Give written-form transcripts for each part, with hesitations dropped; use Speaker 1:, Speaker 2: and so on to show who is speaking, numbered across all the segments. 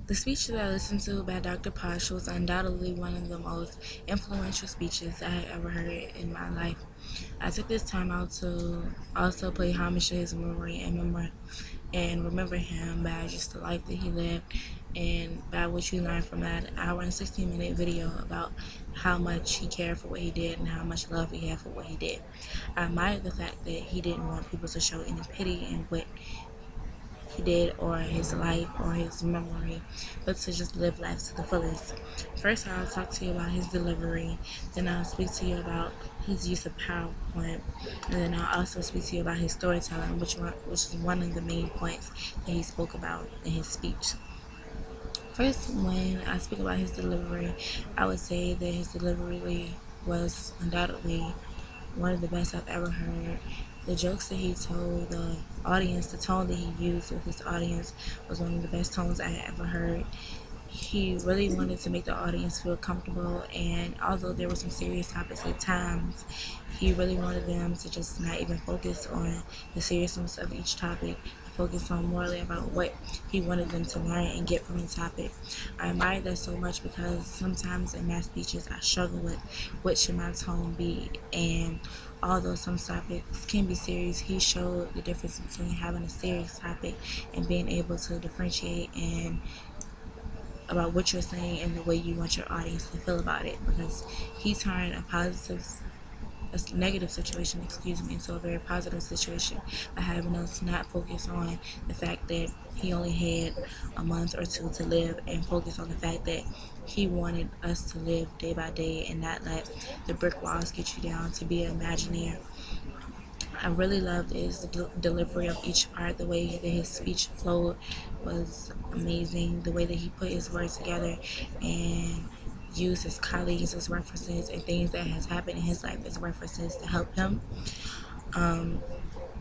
Speaker 1: The speech that I listened to by Dr. Posh was undoubtedly one of the most influential speeches I had ever heard in my life. I took this time out to also pay homage to his memory and remember him by just the life that he lived and by what you learn from that hour and 16-minute video about how much he cared for what he did and how much love he had for what he did. I admired the fact that he didn't want people to show any pity in what he did or his life or his memory, but to just live life to the fullest. First, I'll talk to you about his delivery, then I'll speak to you about his use of PowerPoint, and then I'll also speak to you about his storytelling, which is one of the main points that he spoke about in his speech. First, when I speak about his delivery, I would say that his delivery was undoubtedly one of the best I've ever heard. The jokes that he told the audience, the tone that he used with his audience was one of the best tones I had ever heard. He really wanted to make the audience feel comfortable, and although there were some serious topics at times, he really wanted them to just not even focus on the seriousness of each topic, focus on morally about what he wanted them to learn and get from the topic. I admire that so much because sometimes in my speeches I struggle with what should my tone be, and although some topics can be serious, he showed the difference between having a serious topic and being able to differentiate and about what you're saying and the way you want your audience to feel about it, because he turned a negative situation, into a very positive situation by having us not focus on the fact that he only had a month or two to live and focus on the fact that he wanted us to live day by day and not let the brick walls get you down, to be an Imagineer. I really loved his delivery of each part. The way that his speech flowed was amazing. The way that he put his words together and used his colleagues as references and things that has happened in his life as references to help him.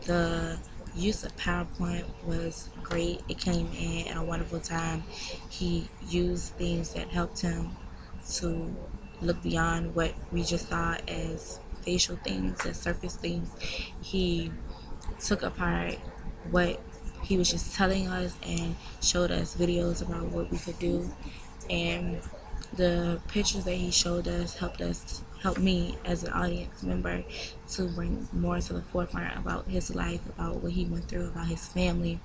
Speaker 1: The use of PowerPoint was great. It came in at a wonderful time. He used things that helped him to look beyond what we just saw as facial things, as surface things. He took apart what he was just telling us and showed us videos about what we could do, and the pictures that he showed us helped me as an audience member to bring more to the forefront about his life, about what he went through, about his family,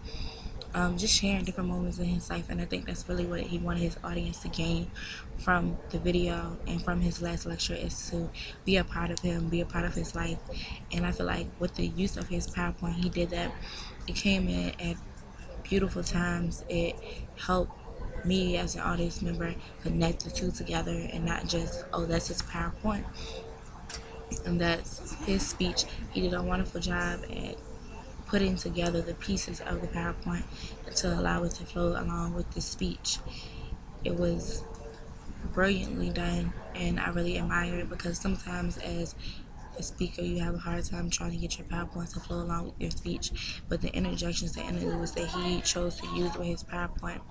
Speaker 1: just sharing different moments in his life. And I think that's really what he wanted his audience to gain from the video and from his last lecture, is to be a part of him, be a part of his life. And I feel like with the use of his PowerPoint, he did that. It came in at beautiful times. It helped me as an audience member connect the two together and not just, oh, that's his PowerPoint and that's his speech. He did a wonderful job at putting together the pieces of the PowerPoint to allow it to flow along with the speech. It was brilliantly done, and I really admire it, because sometimes as a speaker you have a hard time trying to get your PowerPoint to flow along with your speech, but the interjections, the interludes that he chose to use with his PowerPoint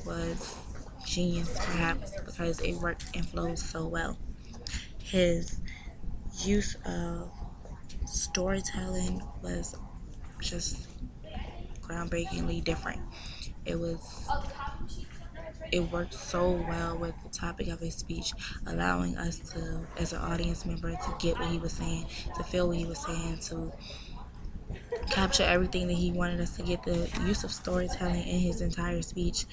Speaker 1: was genius, perhaps because it worked and flowed so well. His use of storytelling was just groundbreakingly different. It was it worked so well with the topic of his speech, allowing us to, as an audience member, to get what he was saying, to feel what he was saying, to capture everything that he wanted us to get. The use of storytelling in his entire speech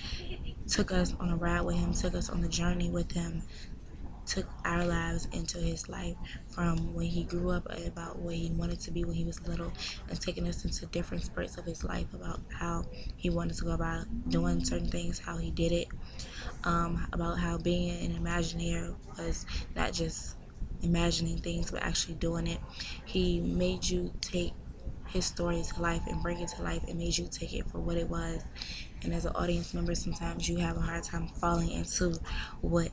Speaker 1: took us on a ride with him, took us on the journey with him, took our lives into his life, from when he grew up, about what he wanted to be when he was little, and taking us into different spurts of his life about how he wanted to go about doing certain things, how he did it, about how being an Imagineer was not just imagining things but actually doing it. He made you take his story to life and bring it to life, and made you take it for what it was. And as an audience member, sometimes you have a hard time falling into what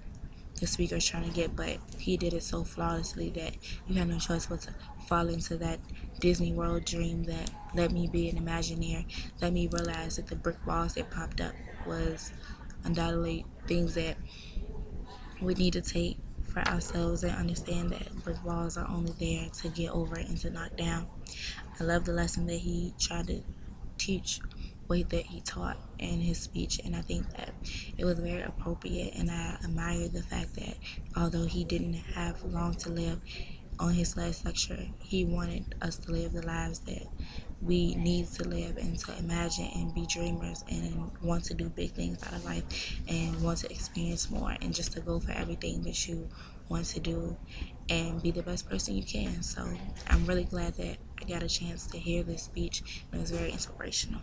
Speaker 1: the speaker is trying to get, but he did it so flawlessly that you had no choice but to fall into that Disney World dream that let me be an Imagineer, let me realize that the brick walls that popped up was undoubtedly things that we need to take for ourselves, and understand that brick walls are only there to get over and to knock down. I love the lesson that he tried to teach way that he taught in his speech, and I think that it was very appropriate. And I admire the fact that although he didn't have long to live, on his last lecture, he wanted us to live the lives that we need to live, and to imagine and be dreamers and want to do big things out of life and want to experience more, and just to go for everything that you want to do and be the best person you can. So I'm really glad that I got a chance to hear this speech. It was very inspirational.